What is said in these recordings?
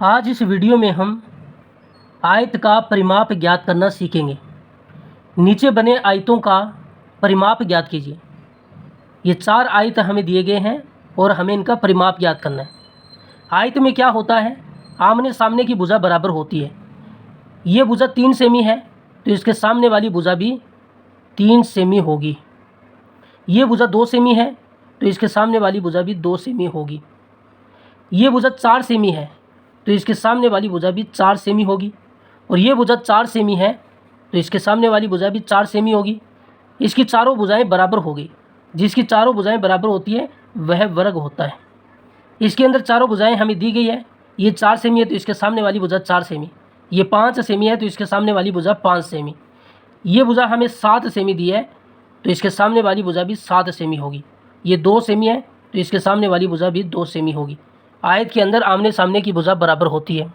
आज इस वीडियो में हम आयत का परिमाप ज्ञात करना सीखेंगे। नीचे बने आयतों का परिमाप ज्ञात कीजिए। ये 4 आयत हमें दिए गए हैं और हमें इनका परिमाप ज्ञात करना है। आयत में क्या होता है, आमने सामने की भुजा बराबर होती है। ये भुजा 3 सेमी है तो इसके सामने वाली भुजा भी 3 सेमी होगी। ये भुजा 2 सेमी है तो इसके सामने वाली भुजा भी 2 सेमी होगी। ये भुजा 4 सेमी है तो इसके सामने वाली भुजा भी 4 सेमी होगी। और ये भुजा 4 सेमी है तो इसके सामने वाली भुजा भी 4 सेमी होगी। इसकी चारों भुजाएं बराबर होगी। जिसकी चारों भुजाएं बराबर होती है वह वर्ग होता है। इसके अंदर चारों भुजाएं हमें दी गई है। ये 4 सेमी है तो इसके सामने वाली भुजा 4 सेमी। ये 5 सेमी है तो इसके सामने वाली भुजा 5 सेमी। ये भुजा हमें 7 सेमी दी है तो इसके सामने वाली भुजा भी 7 सेमी होगी। ये 2 सेमी है तो इसके सामने वाली भुजा भी 2 सेमी होगी। आयत के अंदर आमने सामने की भुजा बराबर होती है।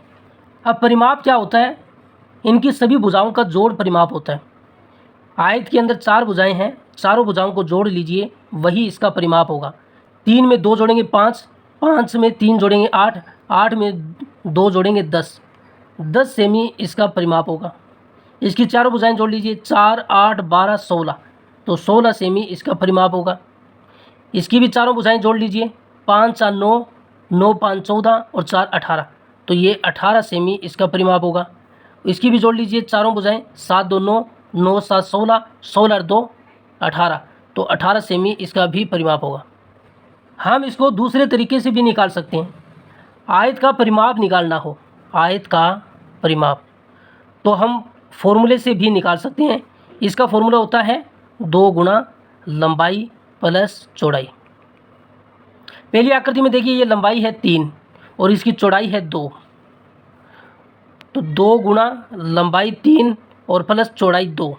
अब परिमाप क्या होता है, इनकी सभी भुजाओं का जोड़ परिमाप होता है। आयत के अंदर 4 भुजाएं हैं, चारों भुजाओं को जोड़ लीजिए, वही इसका परिमाप होगा। 3 में 2 जोड़ेंगे 5, 5 में 3 जोड़ेंगे 8, 8 में 2 जोड़ेंगे 10, 10 सेमी इसका परिमाप होगा। इसकी चारों भुजाएं जोड़ लीजिए, 4, 8, 12, 16, तो 16 सेमी इसका परिमाप होगा। इसकी भी चारों भुजाएं जोड़ लीजिए, 5, 4, 9, 9, 5, 14 और 4, 18, तो ये 18 सेमी इसका परिमाप होगा। इसकी भी जोड़ लीजिए चारों भुजाएं, 7, 2, 9, 9, 7, 16, 16 और 2, 18, तो 18 सेमी इसका भी परिमाप होगा। हम इसको दूसरे तरीके से भी निकाल सकते हैं। आयत का परिमाप निकालना हो, आयत का परिमाप, तो हम फॉर्मूले से भी निकाल सकते हैं। इसका फॉर्मूला होता है 2 गुना लंबाई प्लस चौड़ाई। पहली आकृति में देखिए, ये लंबाई है 3 और इसकी चौड़ाई है 2, तो 2 गुना लंबाई 3 और प्लस चौड़ाई 2।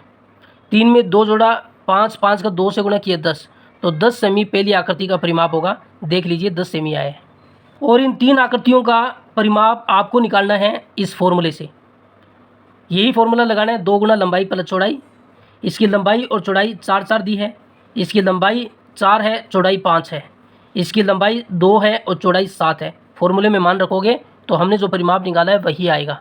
3 में 2 जोड़ा 5, 5 का 2 से गुणा किया 10, तो 10 सेमी पहली आकृति का परिमाप होगा। देख लीजिए 10 सेमी आया है। और इन 3 आकृतियों का परिमाप आपको निकालना है इस फॉर्मूले से। यही फॉर्मूला लगाना है, 2 गुना लंबाई प्लस चौड़ाई। इसकी लंबाई और चौड़ाई 4, 4 दी है। इसकी लंबाई 4 है, चौड़ाई 5 है। इसकी लंबाई 2 है और चौड़ाई 7 है। फॉर्मूले में मान रखोगे तो हमने जो परिमाप निकाला है वही आएगा।